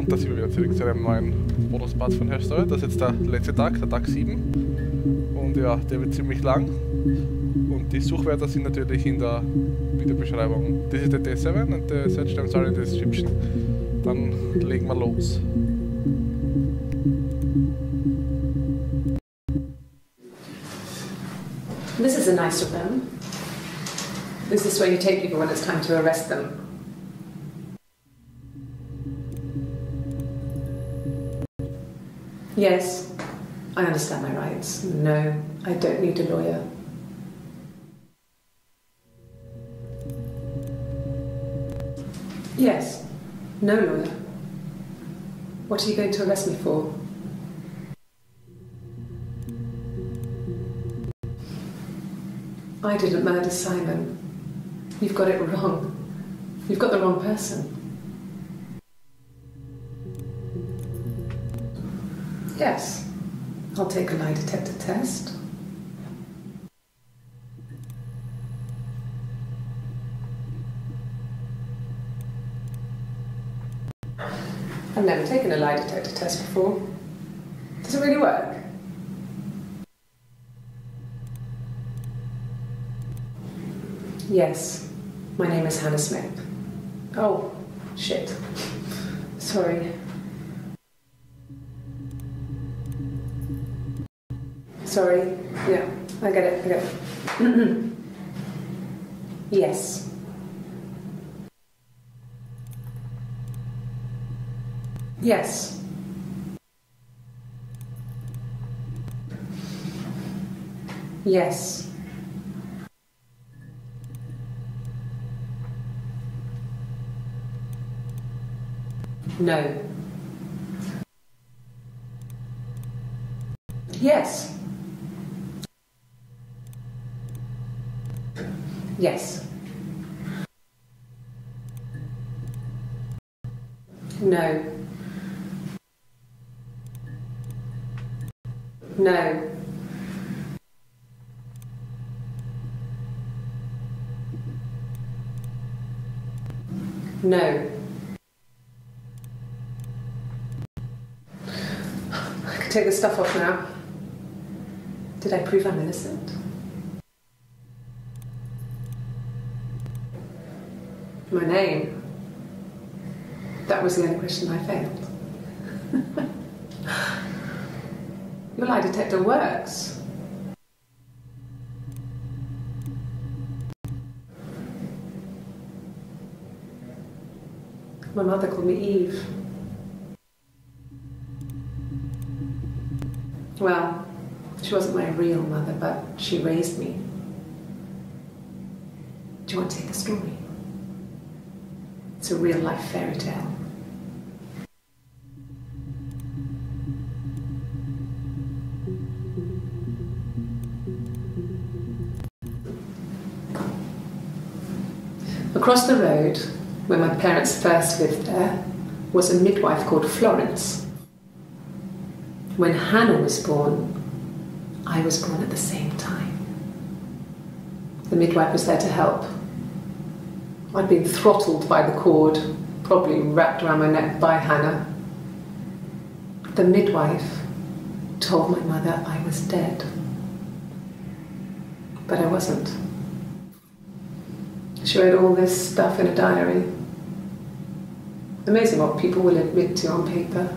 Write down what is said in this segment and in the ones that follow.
und da sind wir wieder zurück zu einem neuen Motorsport von Hersteller. Das ist jetzt der letzte Tag, der Tag 7. Und ja, der wird ziemlich lang. Und die Suchwörter sind natürlich in der Videobeschreibung. This is the T7 and the search terms are in the description. Dann legen wir los. This is a nice of them. This is where you take people when it's time to arrest them. Yes, I understand my rights. No, I don't need a lawyer. Yes, no lawyer. What are you going to arrest me for? I didn't murder Simon. You've got it wrong. You've got the wrong person. Yes, I'll take a lie detector test. I've never taken a lie detector test before. Does it really work? Yes, my name is Hannah Smith. Oh, shit. Sorry. Sorry. Yeah, I get it. Yes. Yes. Yes. No. Yes. Yes. No. No. No. I can take the stuff off now. Did I prove I'm innocent? My name? That was the only question I failed. Your lie detector works. My mother called me Eve. Well, she wasn't my real mother, but she raised me. Do you want to hear the story? It's a real-life fairy tale. Across the road, where my parents first lived there, was a midwife called Florence. When Hannah was born, I was born at the same time. The midwife was there to help. I'd been throttled by the cord, probably wrapped around my neck by Hannah. The midwife told my mother I was dead. But I wasn't. She wrote all this stuff in a diary. Amazing what people will admit to on paper.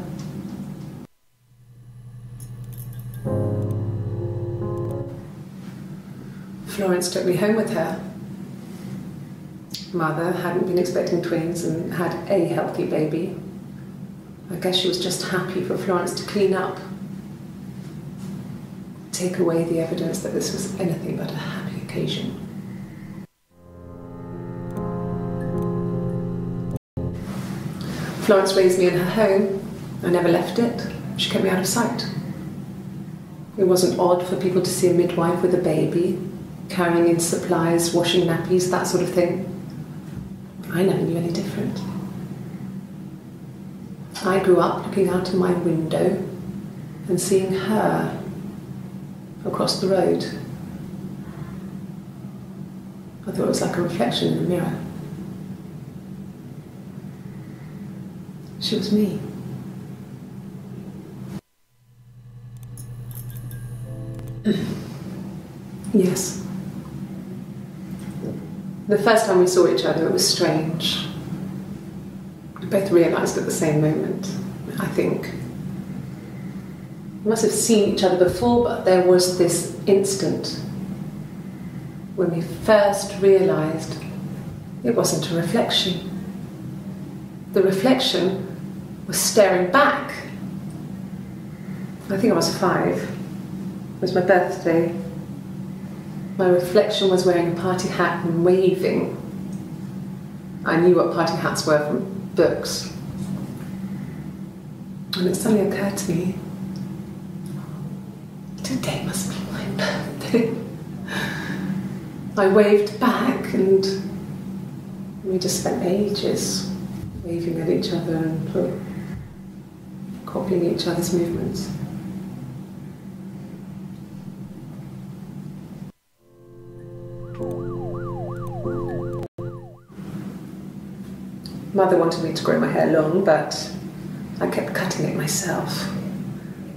Florence took me home with her. Mother hadn't been expecting twins and had a healthy baby. I guess she was just happy for Florence to clean up. Take away the evidence that this was anything but a happy occasion. Florence raised me in her home. I never left it. She kept me out of sight. It wasn't odd for people to see a midwife with a baby, carrying in supplies, washing nappies, that sort of thing. I never knew any different. I grew up looking out of my window and seeing her across the road. I thought it was like a reflection in the mirror. She was me. Yes. The first time we saw each other, it was strange. We both realised at the same moment, I think. We must have seen each other before, but there was this instant when we first realised it wasn't a reflection. The reflection was staring back. I think I was 5. It was my birthday. My reflection was wearing a party hat and waving. I knew what party hats were from books. And it suddenly occurred to me, today must be my birthday. I waved back and we just spent ages waving at each other and copying each other's movements. Mother wanted me to grow my hair long, but I kept cutting it myself.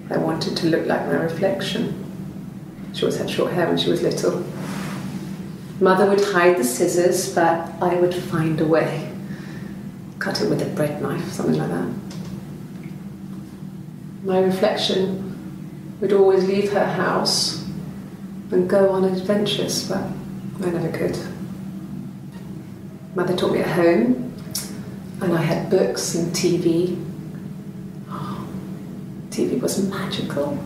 I wanted to look like my reflection. She always had short hair when she was little. Mother would hide the scissors, but I would find a way. Cut it with a bread knife, something like that. My reflection would always leave her house and go on adventures, but I never could. Mother taught me at home, and I had books and TV. Oh, TV was magical,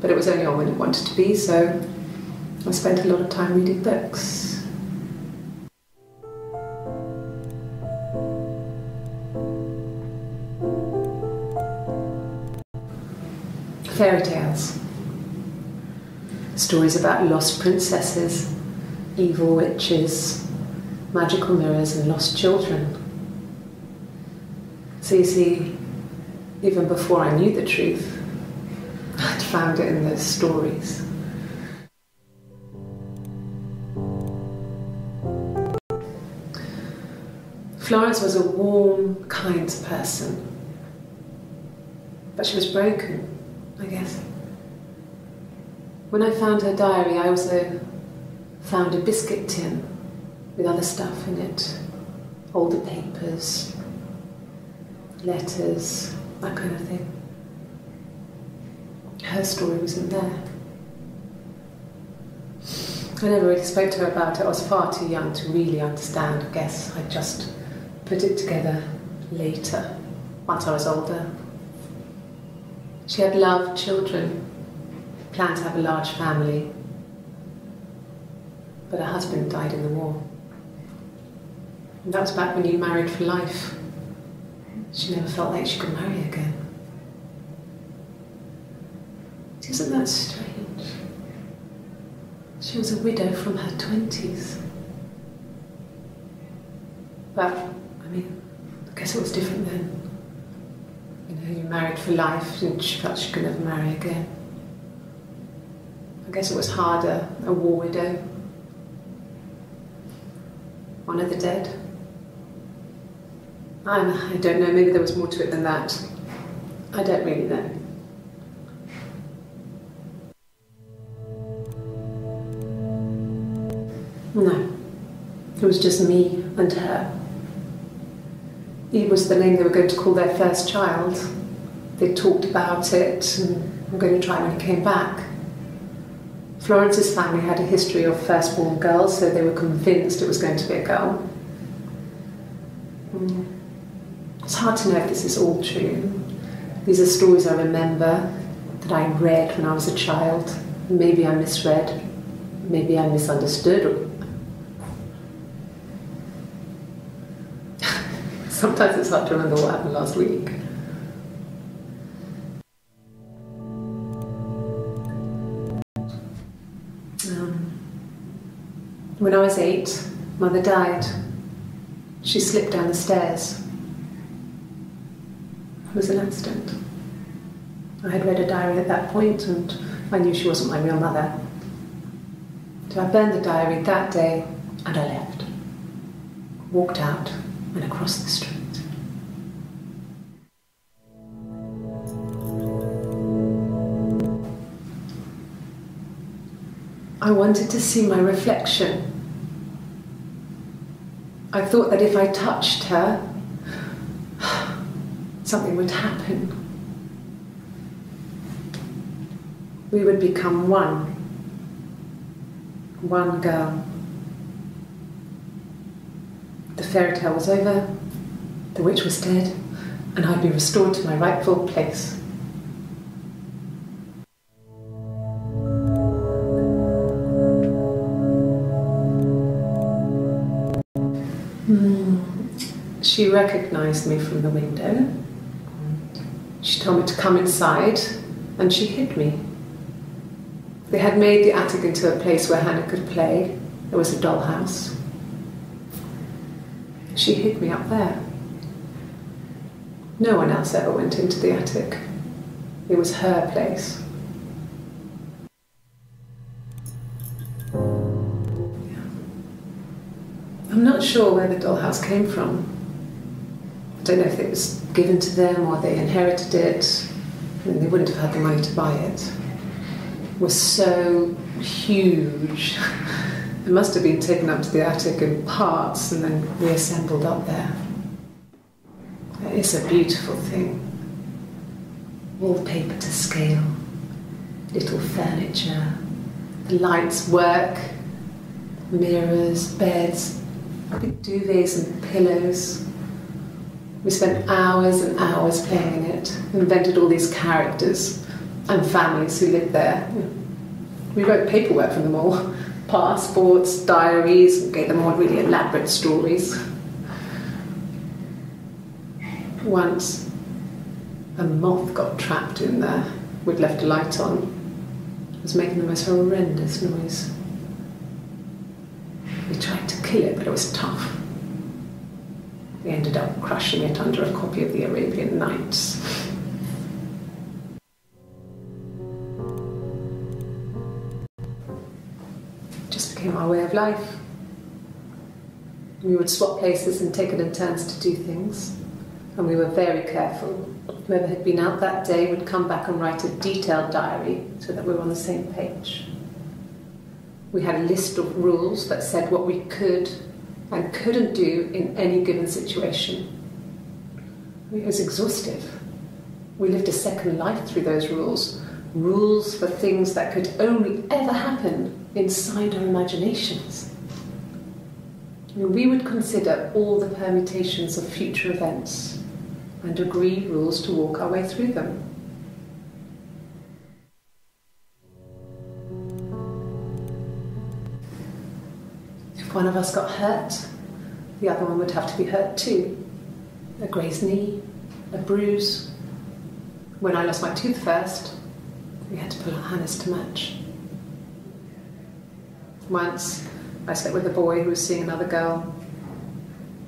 but it was only on when it wanted to be, so I spent a lot of time reading books. Fairy tales. Stories about lost princesses, evil witches, magical mirrors and lost children. So you see, even before I knew the truth, I'd found it in those stories. Florence was a warm, kind person, but she was broken, I guess. When I found her diary, I also found a biscuit tin with other stuff in it, older papers, letters, that kind of thing. Her story wasn't there. I never really spoke to her about it. I was far too young to really understand, I guess. I just put it together later, once I was older. She had loved children, planned to have a large family, but her husband died in the war. And that was back when you married for life. She never felt like she could marry again. Isn't that strange? She was a widow from her 20s. But, I mean, I guess it was different then. You know, you married for life and she felt she could never marry again. I guess it was harder, a war widow. One of the dead. I don't know, maybe there was more to it than that. I don't really know. No, it was just me and her. Eve was the name they were going to call their first child. They talked about it and were going to try when he came back. Florence's family had a history of firstborn girls, so they were convinced it was going to be a girl. It's hard to know if this is all true. These are stories I remember that I read when I was a child. Maybe I misread, maybe I misunderstood. Sometimes it's hard to remember what happened last week. When I was 8, Mother died. She slipped down the stairs. It was an accident. I had read a diary at that point and I knew she wasn't my real mother. So I burned the diary that day and I left. Walked out and across the street. I wanted to see my reflection. I thought that if I touched her, something would happen. We would become one girl. The fairy tale was over, the witch was dead, and I'd be restored to my rightful place. She recognised me from the window. She told me to come inside, and she hid me. They had made the attic into a place where Hannah could play. There was a dollhouse. She hid me up there. No one else ever went into the attic. It was her place. I'm not sure where the dollhouse came from. I don't know if it was given to them or they inherited it. I mean, they wouldn't have had the money to buy it. It was so huge. It must have been taken up to the attic in parts and then reassembled up there. It's a beautiful thing. Wallpaper to scale, little furniture, the lights work, mirrors, beds, big duvets and pillows. We spent hours and hours playing in it, invented all these characters and families who lived there. We wrote paperwork for them all, passports, diaries, and gave them all really elaborate stories. Once, a moth got trapped in there. We'd left a light on. It was making the most horrendous noise. We tried to kill it, but it was tough. We ended up crushing it under a copy of the Arabian Nights. It just became our way of life. We would swap places and take it in turns to do things. And we were very careful. Whoever had been out that day would come back and write a detailed diary so that we were on the same page. We had a list of rules that said what we could and couldn't do in any given situation. It was exhaustive. We lived a second life through those rules. Rules for things that could only ever happen inside our imaginations. We would consider all the permutations of future events and agree rules to walk our way through them. If one of us got hurt, the other one would have to be hurt too. A grazed knee, a bruise. When I lost my tooth first, we had to pull out Hannah's to match. Once, I slept with a boy who was seeing another girl.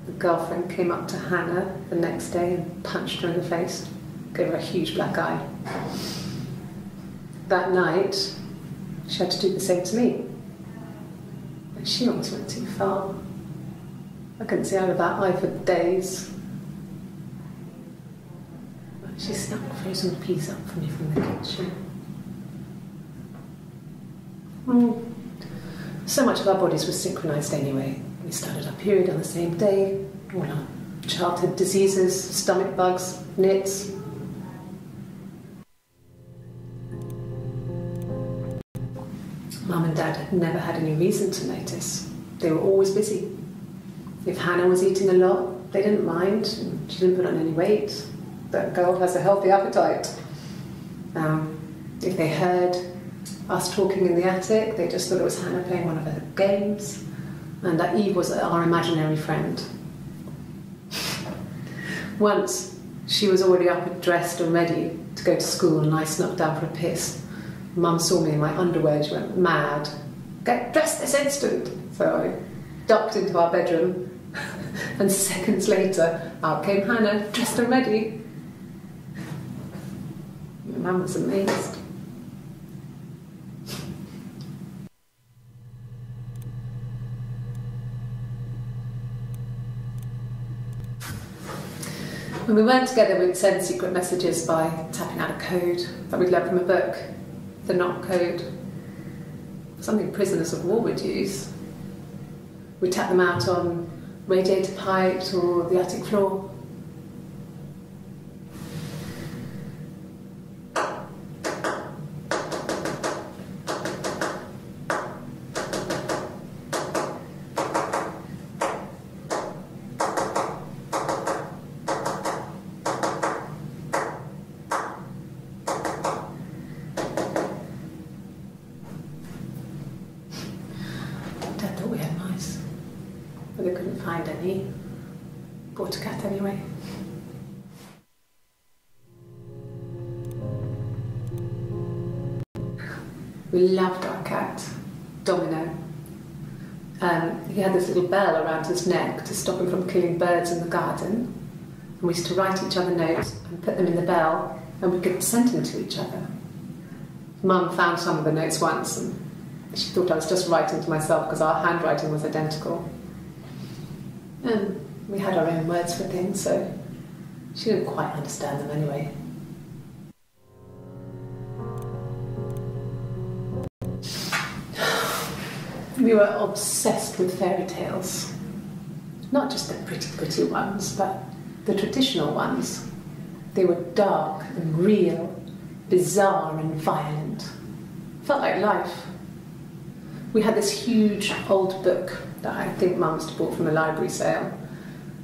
The girlfriend came up to Hannah the next day and punched her in the face, gave her a huge black eye. That night, she had to do the same to me. But she almost went too far. I couldn't see out of that eye for days. She snuck frozen peas up for me from the kitchen. So much of our bodies was synchronised anyway. We started our period on the same day, all our childhood diseases, stomach bugs, nits. Mum and Dad had never had any reason to notice. They were always busy. If Hannah was eating a lot, they didn't mind. She didn't put on any weight. That girl has a healthy appetite. If they heard us talking in the attic, they just thought it was Hannah playing one of her games, and that Eve was our imaginary friend. Once, she was already up and dressed and ready to go to school, and I snuck down for a piss. Mum saw me in my underwear, she went mad. "Get dressed this instant!" So I ducked into our bedroom, and seconds later, out came Hannah, dressed and ready. Mum was amazed. When we weren't together, we'd send secret messages by tapping out a code that we'd learned from a book, the knock code. something prisoners of war would use. We'd tap them out on radiator pipes or the attic floor. Dad thought we had mice, but they couldn't find any. Bought a cat anyway. We loved our cat, Domino. He had this little bell around his neck to stop him from killing birds in the garden. And we used to write each other notes and put them in the bell, and we could send them to each other. Mum found some of the notes once, and she thought I was just writing to myself because our handwriting was identical. And we had our own words for things, so she didn't quite understand them anyway. We were obsessed with fairy tales. Not just the pretty, pretty ones, but the traditional ones. They were dark and real, bizarre and violent. Felt like life. We had this huge old book that I think Mum must have bought from a library sale.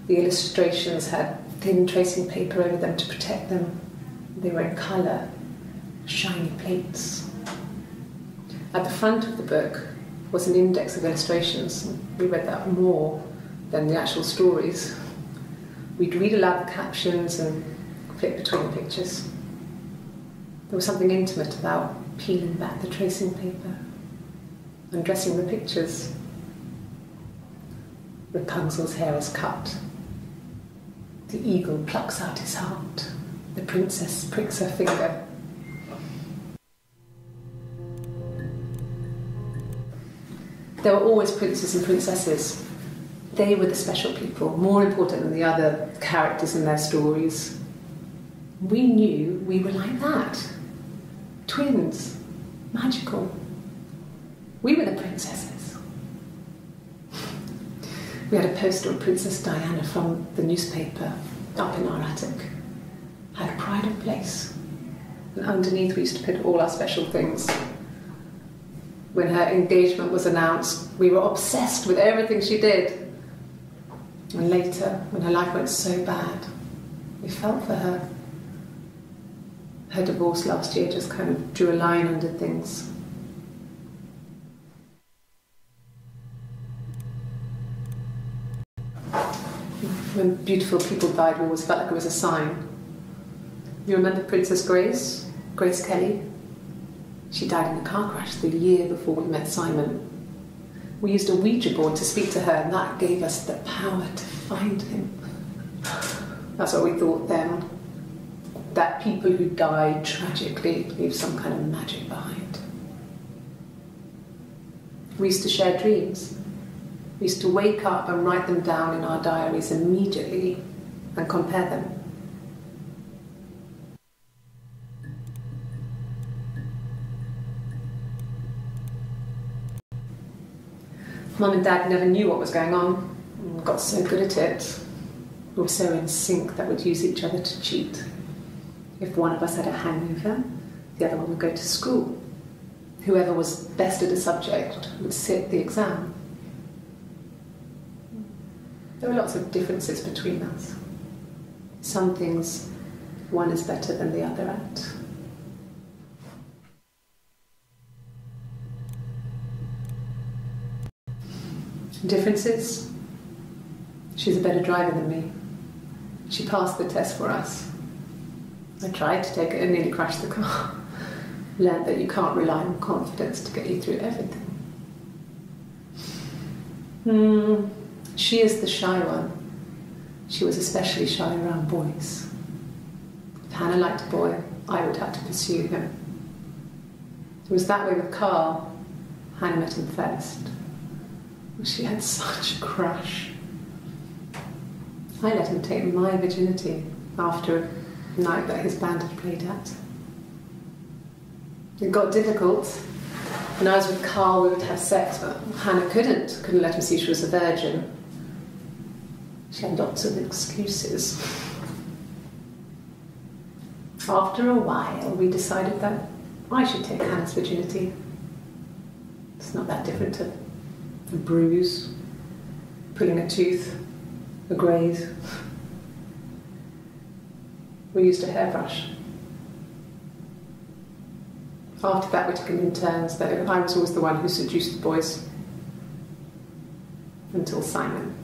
The illustrations had thin tracing paper over them to protect them. They were in colour, shiny plates. At the front of the book was an index of illustrations. We read that more than the actual stories. We'd read aloud the captions and flip between the pictures. There was something intimate about peeling back the tracing paper, undressing the pictures. Rapunzel's hair is cut. The eagle plucks out his heart. The princess pricks her finger. There were always princes and princesses. They were the special people, more important than the other characters in their stories. We knew we were like that. Twins. Magical. We were the princesses. We had a poster of Princess Diana from the newspaper up in our attic. Had pride of place. And underneath we used to put all our special things. When her engagement was announced, we were obsessed with everything she did. And later, when her life went so bad, we felt for her. Her divorce last year just kind of drew a line under things. When beautiful people died, we always felt like it was a sign. You remember Princess Grace? Grace Kelly? She died in a car crash the year before we met Simon. We used a Ouija board to speak to her, and that gave us the power to find him. That's what we thought then. That people who died tragically leave some kind of magic behind. We used to share dreams. We used to wake up and write them down in our diaries immediately and compare them. Mum and Dad never knew what was going on. We got so good at it. We were so in sync that we'd use each other to cheat. If one of us had a hangover, the other one would go to school. Whoever was best at a subject would sit the exam. There were lots of differences between us. Some things one is better than the other at. Differences? She's a better driver than me. She passed the test for us. I tried to take it and nearly crashed the car. Learned that you can't rely on confidence to get you through everything. She is the shy one. She was especially shy around boys. If Hannah liked a boy, I would have to pursue him. It was that way with Carl. Hannah met him first. She had such a crush. I let him take my virginity after a night that his band had played at. It got difficult, When I was with Carl, we would have sex, but Hannah couldn't let him see she was a virgin. She had lots of excuses. After a while, we decided that I should take Hannah's virginity. It's not that different to a bruise, pulling a tooth, a graze. We used a hairbrush. After that, we took it in turns, though I was always the one who seduced the boys. Until Simon.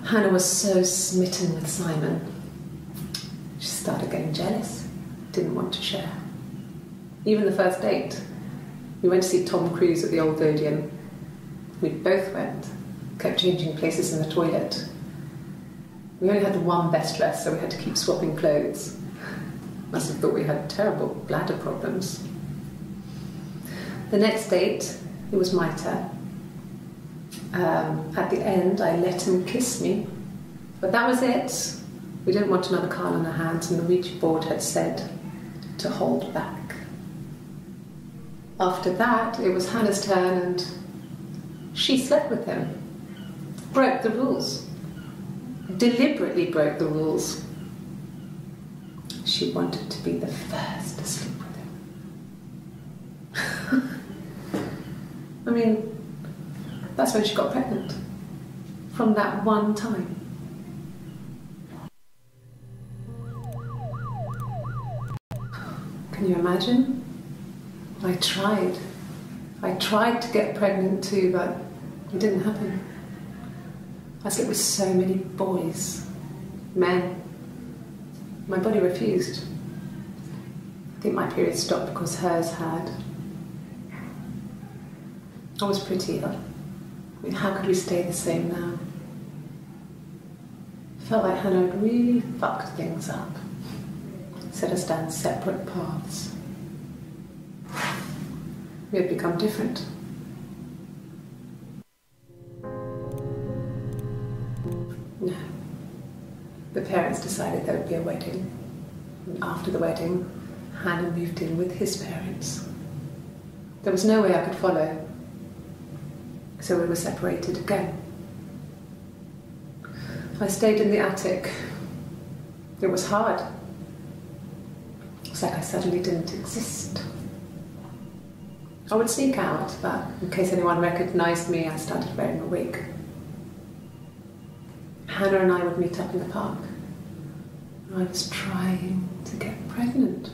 Hannah was so smitten with Simon. She started getting jealous, didn't want to share. Even the first date, we went to see Tom Cruise at the Old Odeon. We both went, kept changing places in the toilet. We only had one best dress, so we had to keep swapping clothes. Must have thought we had terrible bladder problems. The next date, it was my turn. At the end, I let him kiss me, but that was it. We didn't want another Carl on our hands, and the Ouija board had said to hold back. After that, it was Hannah's turn, and she slept with him. Broke the rules. Deliberately broke the rules. She wanted to be the first to sleep with him. I mean, that's when she got pregnant. From that one time. Can you imagine? I tried. I tried to get pregnant too, but it didn't happen. I slept with so many boys, men. My body refused. I think my period stopped because hers had. I was pretty ill. I mean, how could we stay the same now? I felt like Hannah had really fucked things up. Set us down separate paths. We had become different. No. The parents decided there would be a wedding. And after the wedding, Hannah moved in with his parents. There was no way I could follow. So we were separated again. I stayed in the attic. It was hard. It's like I suddenly didn't exist. I would sneak out, but in case anyone recognised me, I started wearing a wig. Hannah and I would meet up in the park. I was trying to get pregnant.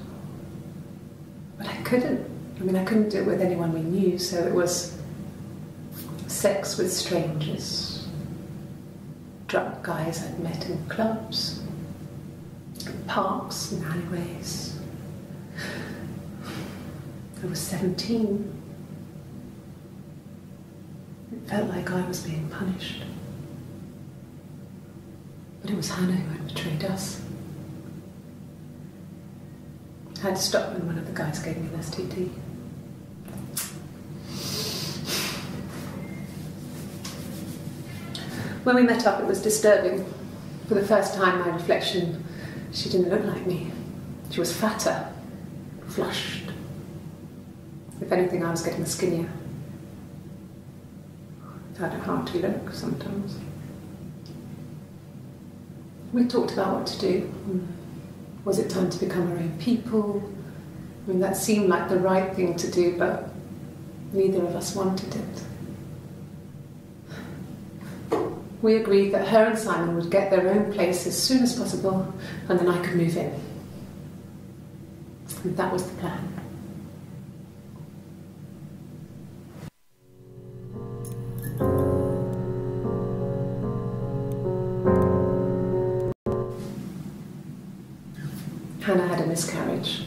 But I couldn't. I mean, I couldn't do it with anyone we knew, so it was sex with strangers. Drunk guys I'd met in clubs, in parks and alleyways. I was 17. It felt like I was being punished. But it was Hannah who had betrayed us. I had to stop when one of the guys gave me an STD. When we met up, it was disturbing. For the first time, my reflection, she didn't look like me. She was fatter, flushed. If anything, I was getting skinnier. I found it hard to look sometimes. We talked about what to do. Was it time to become our own people? I mean, that seemed like the right thing to do, but neither of us wanted it. We agreed that her and Simon would get their own place as soon as possible, and then I could move in. And that was the plan. Hannah had a miscarriage.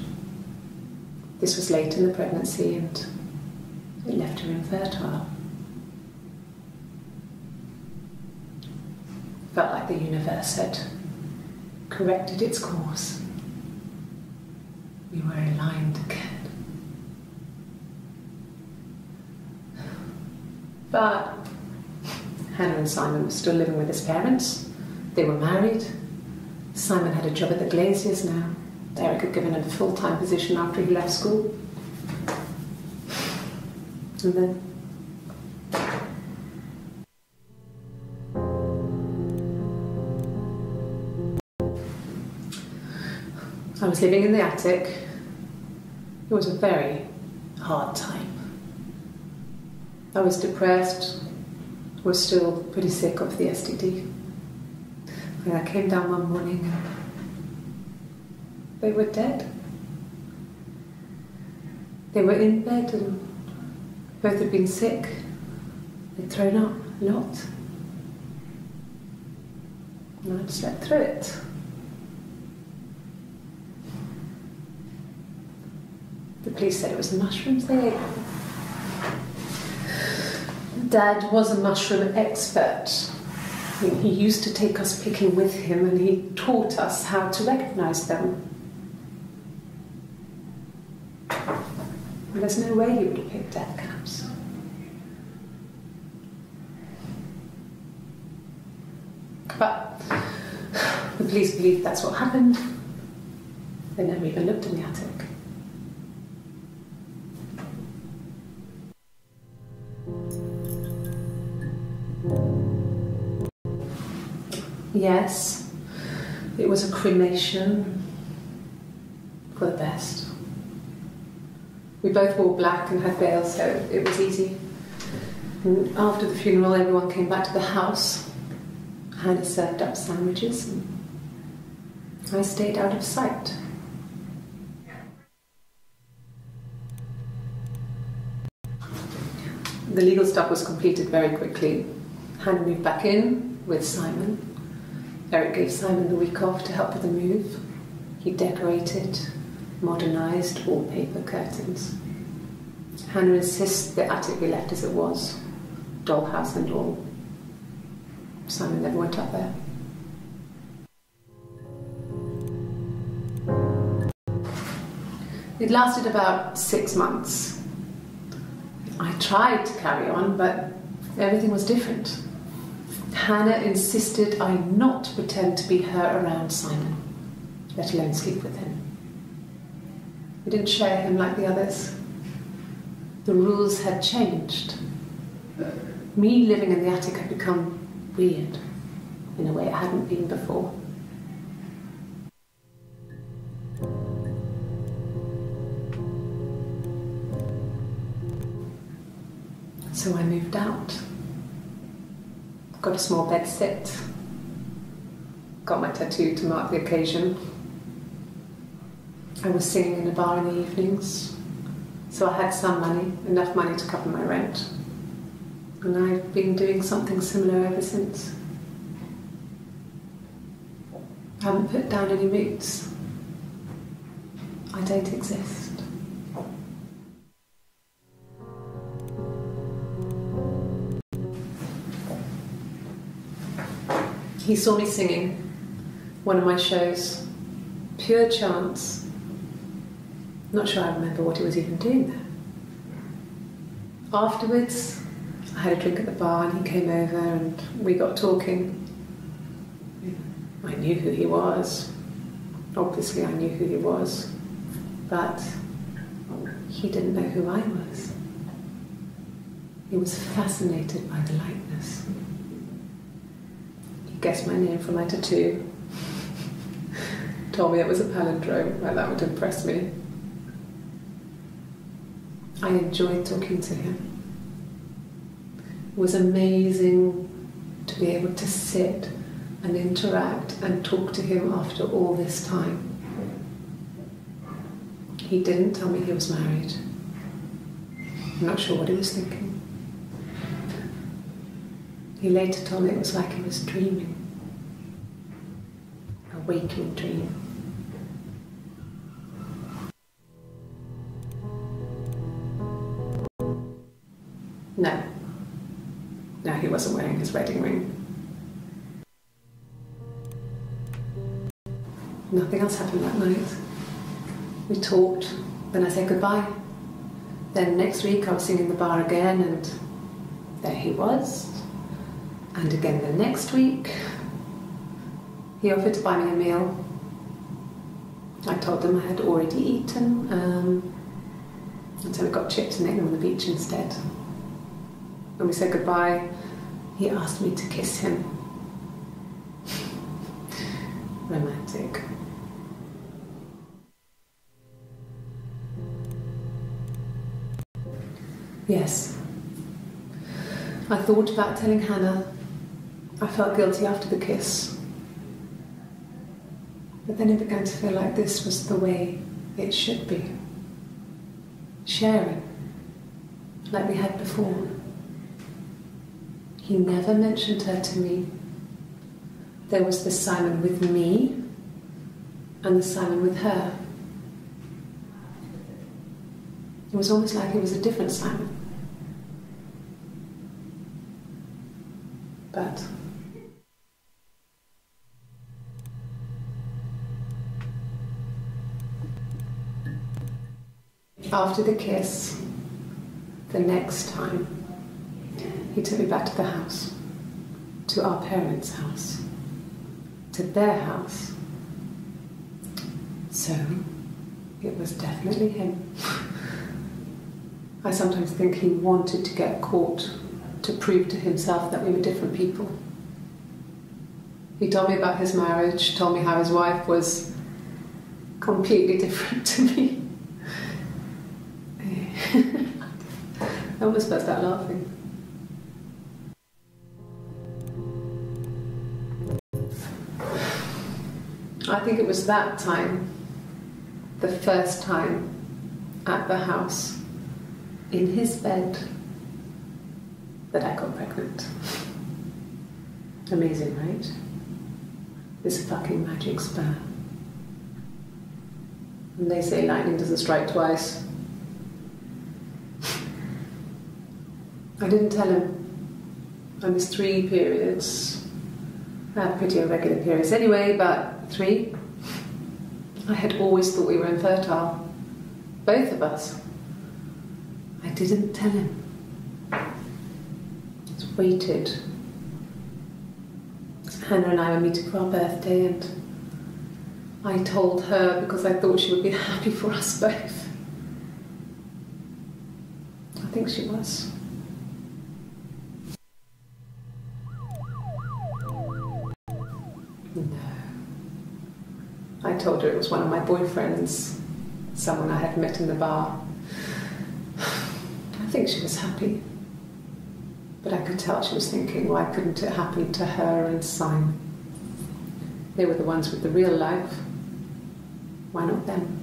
This was late in the pregnancy and it left her infertile. Felt like the universe had corrected its course. We were aligned again. But Hannah and Simon were still living with his parents. They were married. Simon had a job at the Glaziers now. Derek had given him a full-time position after he left school. And then I was living in the attic. It was a very hard time. I was depressed, was still pretty sick of the STD. And I came down one morning and they were dead. They were in bed and both had been sick. They'd thrown up a lot. And I'd slept through it. The police said it was the mushrooms they ate. Dad was a mushroom expert. I mean, he used to take us picking with him and he taught us how to recognise them. And there's no way he would have picked death caps. But the police believe that's what happened. They never even looked in the attic. Yes, it was a cremation for the best. We both wore black and had veils, so it was easy. And after the funeral, everyone came back to the house. Hannah served up sandwiches, and I stayed out of sight. The legal stuff was completed very quickly. Hannah moved back in with Simon. Eric gave Simon the week off to help with the move. He decorated, modernised wallpaper, curtains. Hannah insists the attic be left as it was, dollhouse and all. Simon never went up there. It lasted about 6 months. I tried to carry on, but everything was different. Hannah insisted I not pretend to be her around Simon, let alone sleep with him. We didn't share him like the others. The rules had changed. Me living in the attic had become weird in a way it hadn't been before. So I moved out. Got a small bed sit. Got my tattoo to mark the occasion. I was singing in a bar in the evenings, so I had some money, enough money to cover my rent. And I've been doing something similar ever since. I haven't put down any roots. I don't exist. He saw me singing one of my shows, pure chance. Not sure I remember what he was even doing there. Afterwards, I had a drink at the bar and he came over and we got talking. I knew who he was. Obviously I knew who he was, but he didn't know who I was. He was fascinated by the likeness. He guessed my name from my tattoo. Told me it was a palindrome, like that would impress me. I enjoyed talking to him. It was amazing to be able to sit and interact and talk to him after all this time. He didn't tell me he was married. I'm not sure what he was thinking. He later told me it was like he was dreaming. A waking dream. No. No, he wasn't wearing his wedding ring. Nothing else happened that night. We talked, then I said goodbye. Then next week I was singing in the bar again and there he was. And again the next week, he offered to buy me a meal. I told him I had already eaten, and so we got chips and ate them on the beach instead. When we said goodbye, he asked me to kiss him. Romantic. Yes. I thought about telling Hannah. I felt guilty after the kiss. But then it began to feel like this was the way it should be. Sharing, like we had before. He never mentioned her to me. There was the Simon with me and the Simon with her. It was almost like it was a different Simon. But after the kiss, the next time, he took me back to the house, to our parents' house, to their house. So, it was definitely him. I sometimes think he wanted to get caught to prove to himself that we were different people. He told me about his marriage, told me how his wife was completely different to me. I almost burst out laughing. I think it was that time, the first time at the house, in his bed, that I got pregnant. Amazing, right? This fucking magic sperm. And they say lightning doesn't strike twice. I didn't tell him. I missed 3 periods. I had pretty irregular periods anyway, but 3. I had always thought we were infertile. Both of us. I didn't tell him. Just waited. Hannah and I were meeting for our birthday, and I told her because I thought she would be happy for us both. I think she was. No. I told her it was one of my boyfriends, someone I had met in the bar. I think she was happy. But I could tell she was thinking, why couldn't it happen to her and Simon? They were the ones with the real life. Why not them?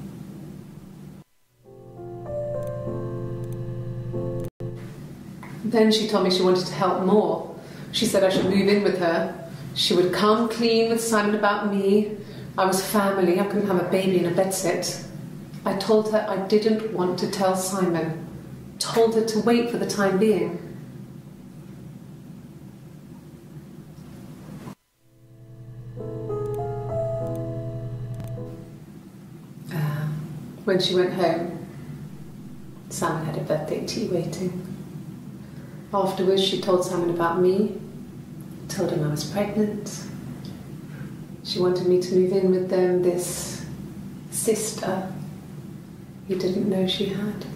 Then she told me she wanted to help more. She said I should move in with her. She would come clean with Simon about me. I was family. I couldn't have a baby in a bedsit. I told her I didn't want to tell Simon. Told her to wait for the time being. When she went home, Simon had a birthday tea waiting. Afterwards, she told Simon about me, told him I was pregnant. She wanted me to move in with them, this sister he didn't know she had.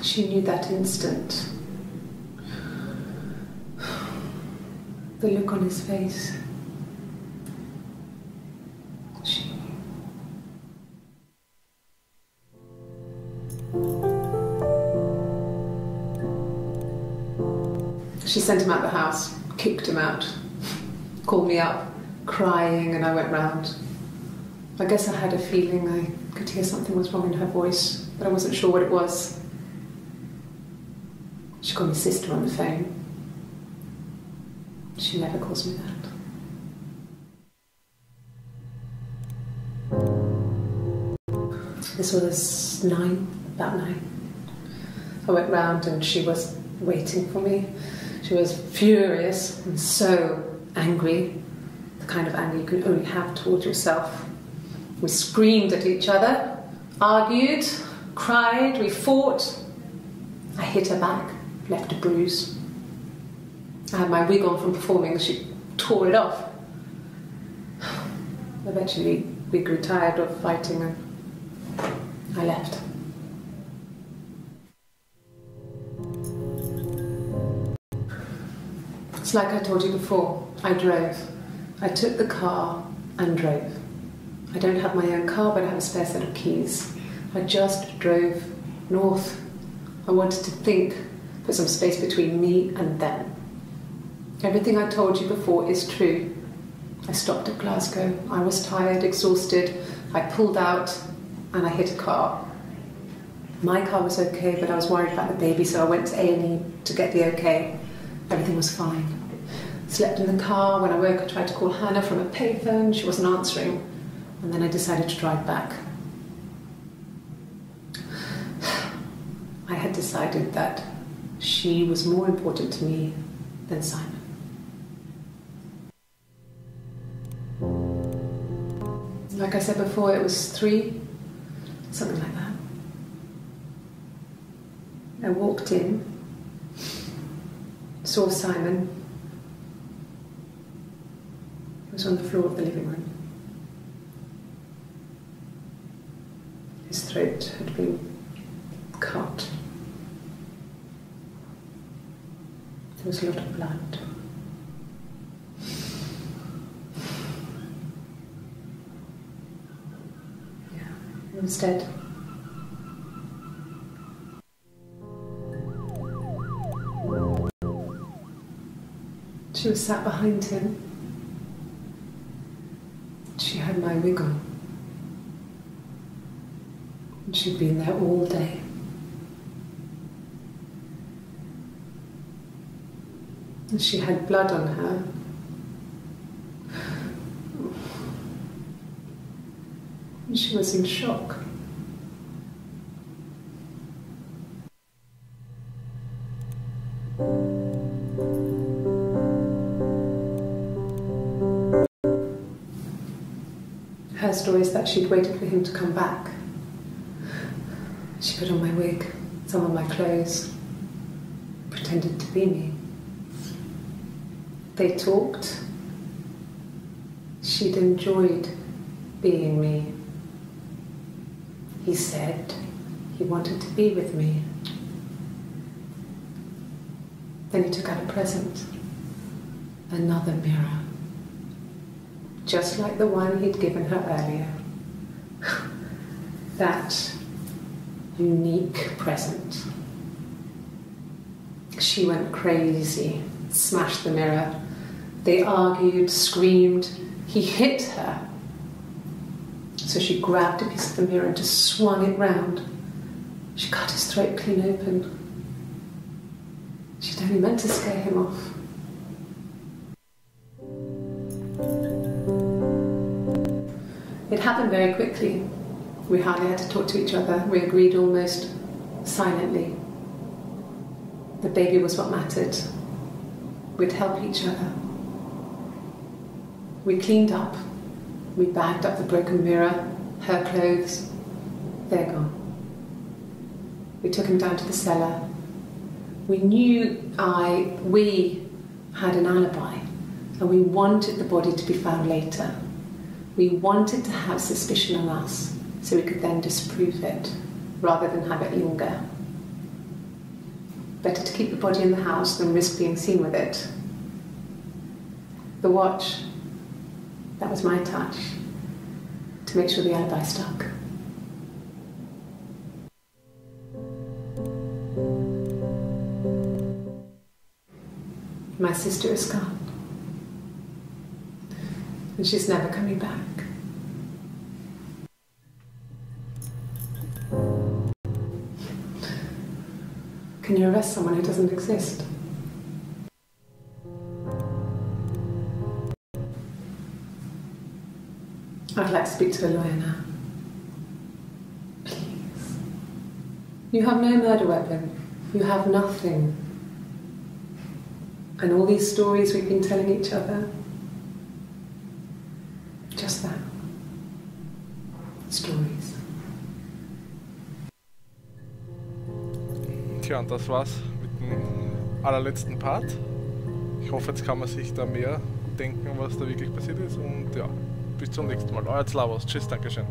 She knew that instant. The look on his face. She sent him out the house, kicked him out, called me up, crying, and I went round. I guess I had a feeling I could hear something was wrong in her voice, but I wasn't sure what it was. She called me sister on the phone. She never calls me that. This was about 9. I went round and she was waiting for me. She was furious and so angry, the kind of anger you can only have towards yourself. We screamed at each other, argued, cried, we fought. I hit her back, left a bruise. I had my wig on from performing, she tore it off. Eventually, we grew tired of fighting and I left. It's like I told you before, I drove. I took the car and drove. I don't have my own car, but I have a spare set of keys. I just drove north. I wanted to think, put some space between me and them. Everything I told you before is true. I stopped at Glasgow. I was tired, exhausted. I pulled out and I hit a car. My car was okay, but I was worried about the baby, so I went to A&E to get the okay. Everything was fine. Slept in the car. When I woke, I tried to call Hannah from a payphone. She wasn't answering. And then I decided to drive back. I had decided that she was more important to me than Simon. Like I said before, it was 3, something like that. I walked in, saw Simon. He was on the floor of the living room. His throat had been cut. There was a lot of blood. Yeah, he was dead. She was sat behind him. She had my wig on. And she'd been there all day. And she had blood on her. And she was in shock. Her story is that she'd waited for him to come back. She put on my wig, some of my clothes, pretended to be me. They talked. She'd enjoyed being me. He said he wanted to be with me. Then he took out a present, another mirror, just like the one he'd given her earlier. That unique present. She went crazy, smashed the mirror. They argued, screamed. He hit her. So she grabbed a piece of the mirror and just swung it round. She cut his throat clean open. She'd only meant to scare him off. It happened very quickly. We hardly had to talk to each other. We agreed almost silently. The baby was what mattered. We'd help each other. We cleaned up. We bagged up the broken mirror, her clothes. They're gone. We took him down to the cellar. We had an alibi, and we wanted the body to be found later. We wanted to have suspicion on us, so we could then disprove it, rather than have it linger. Better to keep the body in the house than risk being seen with it. The watch, that was my touch, to make sure the alibi stuck. My sister is gone. And she's never coming back. Can you arrest someone who doesn't exist? I'd like to speak to a lawyer now. Please. You have no murder weapon. You have nothing. And all these stories we've been telling each other, just that. Stories. Tja, und das war's mit dem allerletzten Part. Ich hoffe, jetzt kann man sich da mehr denken, was da wirklich passiert ist. Und ja, bis zum nächsten Mal. Euer Zlavos. Tschüss, Dankeschön.